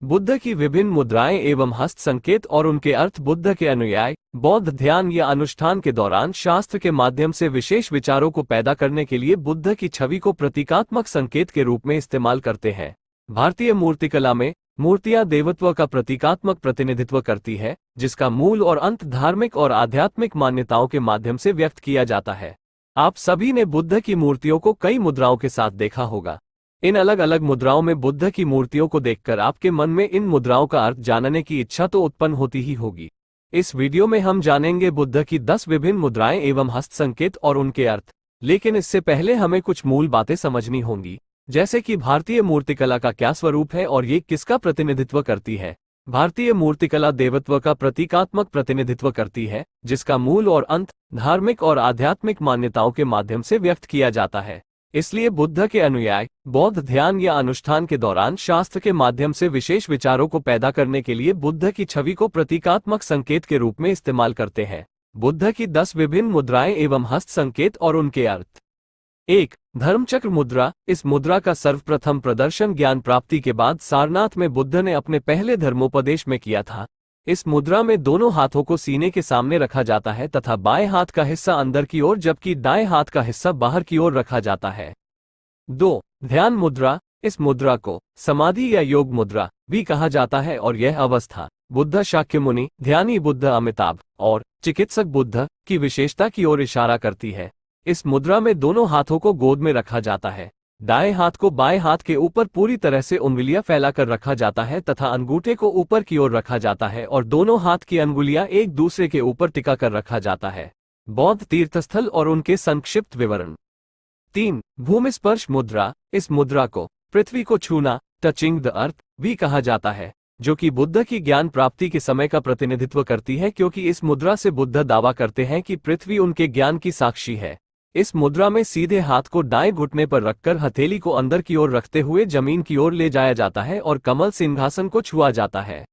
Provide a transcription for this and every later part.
बुद्ध की विभिन्न मुद्राएं एवं हस्त संकेत और उनके अर्थ। बुद्ध के अनुयायी बौद्ध ध्यान या अनुष्ठान के दौरान शास्त्र के माध्यम से विशेष विचारों को पैदा करने के लिए बुद्ध की छवि को प्रतीकात्मक संकेत के रूप में इस्तेमाल करते हैं। भारतीय मूर्तिकला में मूर्तियां देवत्व का प्रतीकात्मक प्रतिनिधित्व करती है, जिसका मूल और अंत धार्मिक और आध्यात्मिक मान्यताओं के माध्यम से व्यक्त किया जाता है। आप सभी ने बुद्ध की मूर्तियों को कई मुद्राओं के साथ देखा होगा। इन अलग अलग मुद्राओं में बुद्ध की मूर्तियों को देखकर आपके मन में इन मुद्राओं का अर्थ जानने की इच्छा तो उत्पन्न होती ही होगी। इस वीडियो में हम जानेंगे बुद्ध की 10 विभिन्न मुद्राएं एवं हस्त संकेत और उनके अर्थ। लेकिन इससे पहले हमें कुछ मूल बातें समझनी होंगी, जैसे कि भारतीय मूर्तिकला का क्या स्वरूप है और ये किसका प्रतिनिधित्व करती है। भारतीय मूर्तिकला देवत्व का प्रतीकात्मक प्रतिनिधित्व करती है, जिसका मूल और अंत धार्मिक और आध्यात्मिक मान्यताओं के माध्यम से व्यक्त किया जाता है। इसलिए बुद्ध के अनुयायी बौद्ध ध्यान या अनुष्ठान के दौरान शास्त्र के माध्यम से विशेष विचारों को पैदा करने के लिए बुद्ध की छवि को प्रतीकात्मक संकेत के रूप में इस्तेमाल करते हैं। बुद्ध की 10 विभिन्न मुद्राएं एवं हस्त संकेत और उनके अर्थ। 1. धर्मचक्र मुद्रा। इस मुद्रा का सर्वप्रथम प्रदर्शन ज्ञान प्राप्ति के बाद सारनाथ में बुद्ध ने अपने पहले धर्मोपदेश में किया था। इस मुद्रा में दोनों हाथों को सीने के सामने रखा जाता है तथा बाएं हाथ का हिस्सा अंदर की ओर जबकि दाएं हाथ का हिस्सा बाहर की ओर रखा जाता है। 2. ध्यान मुद्रा। इस मुद्रा को समाधि या योग मुद्रा भी कहा जाता है और यह अवस्था बुद्ध शाक्यमुनि, ध्यानी बुद्ध अमिताभ और चिकित्सक बुद्ध की विशेषता की ओर इशारा करती है। इस मुद्रा में दोनों हाथों को गोद में रखा जाता है। दाएं हाथ को बाएं हाथ के ऊपर पूरी तरह से उंगलियां फैलाकर रखा जाता है तथा अंगूठे को ऊपर की ओर रखा जाता है और दोनों हाथ की अंगुलियां एक दूसरे के ऊपर टिका कर रखा जाता है। बौद्ध तीर्थस्थल और उनके संक्षिप्त विवरण। 3. भूमि स्पर्श मुद्रा। इस मुद्रा को पृथ्वी को छूना, टचिंग द अर्थ भी कहा जाता है, जो कि बुद्ध की ज्ञान प्राप्ति के समय का प्रतिनिधित्व करती है, क्योंकि इस मुद्रा से बुद्ध दावा करते हैं कि पृथ्वी उनके ज्ञान की साक्षी है। इस मुद्रा में सीधे हाथ को दाएं घुटने पर रखकर हथेली को अंदर की ओर रखते हुए जमीन की ओर ले जाया जाता है और कमल सिंहासन को छुआ जाता है।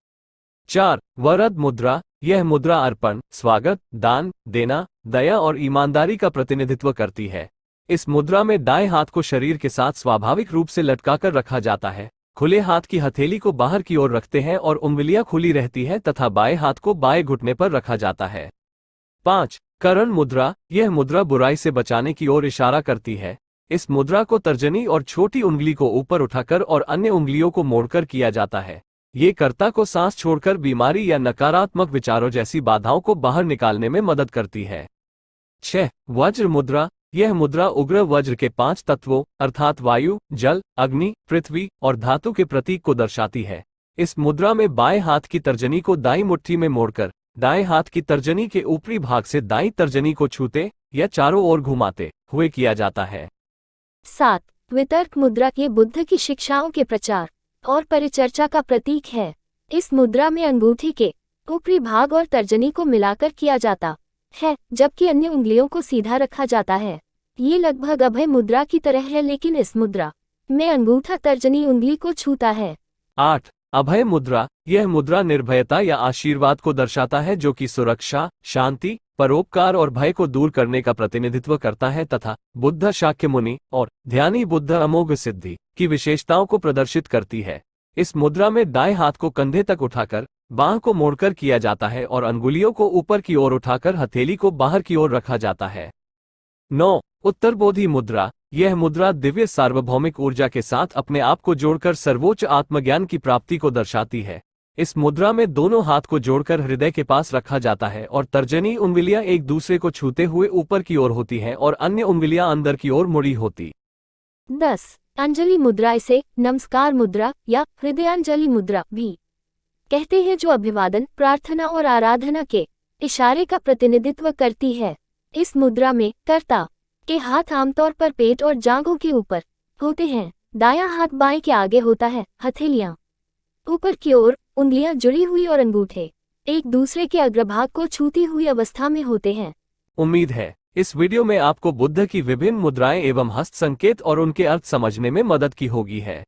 4. वरद मुद्रा। यह मुद्रा अर्पण, स्वागत, दान देना, दया और ईमानदारी का प्रतिनिधित्व करती है। इस मुद्रा में दाएं हाथ को शरीर के साथ स्वाभाविक रूप से लटकाकर रखा जाता है। खुले हाथ की हथेली को बाहर की ओर रखते हैं और उंगलियां खुली रहती है तथा बाएं हाथ को बाएं घुटने पर रखा जाता है। 5. करण मुद्रा। यह मुद्रा बुराई से बचाने की ओर इशारा करती है। इस मुद्रा को तर्जनी और छोटी उंगली को ऊपर उठाकर और अन्य उंगलियों को मोड़कर किया जाता है। ये कर्ता को सांस छोड़कर बीमारी या नकारात्मक विचारों जैसी बाधाओं को बाहर निकालने में मदद करती है। 6. वज्र मुद्रा। यह मुद्रा उग्र वज्र के 5 तत्वों अर्थात वायु, जल, अग्नि, पृथ्वी और धातु के प्रतीक को दर्शाती है। इस मुद्रा में बाएं हाथ की तर्जनी को दाईं मुट्ठी में मोड़कर दाएं हाथ की तर्जनी के ऊपरी भाग से दाईं तर्जनी को छूते या चारों ओर घुमाते हुए किया जाता है। 7. वितर्क मुद्रा। ये बुद्ध की शिक्षाओं के प्रचार और परिचर्चा का प्रतीक है। इस मुद्रा में अंगूठी के ऊपरी भाग और तर्जनी को मिलाकर किया जाता है, जबकि अन्य उंगलियों को सीधा रखा जाता है। ये लगभग अभय मुद्रा की तरह है, लेकिन इस मुद्रा में अंगूठा तर्जनी उंगली को छूता है। 8. अभय मुद्रा। यह मुद्रा निर्भयता या आशीर्वाद को दर्शाता है, जो कि सुरक्षा, शांति, परोपकार और भय को दूर करने का प्रतिनिधित्व करता है तथा बुद्ध शाक्यमुनि और ध्यानी बुद्ध अमोघ सिद्धि की विशेषताओं को प्रदर्शित करती है। इस मुद्रा में दाएं हाथ को कंधे तक उठाकर बांह को मोड़कर किया जाता है और अंगुलियों को ऊपर की ओर उठाकर हथेली को बाहर की ओर रखा जाता है। 9. उत्तरबोधि मुद्रा। यह मुद्रा दिव्य सार्वभौमिक ऊर्जा के साथ अपने आप को जोड़कर सर्वोच्च आत्मज्ञान की प्राप्ति को दर्शाती है। इस मुद्रा में दोनों हाथ को जोड़कर हृदय के पास रखा जाता है और तर्जनी उंगलियां एक दूसरे को छूते हुए ऊपर की ओर होती हैं और अन्य उंगलियां अंदर की ओर मुड़ी होती। 10. अंजलि मुद्रा। इसे नमस्कार मुद्रा या हृदयांजलि मुद्रा भी कहते हैं, जो अभिवादन, प्रार्थना और आराधना के इशारे का प्रतिनिधित्व करती है। इस मुद्रा में कर्ता के हाथ आमतौर पर पेट और जांघों के ऊपर होते हैं। दायां हाथ बाएं के आगे होता है। हथेलियां ऊपर की ओर, उंगलियां जुड़ी हुई और अंगूठे एक दूसरे के अग्रभाग को छूती हुई अवस्था में होते हैं। उम्मीद है इस वीडियो में आपको बुद्ध की विभिन्न मुद्राएं एवं हस्त संकेत और उनके अर्थ समझने में मदद की होगी है।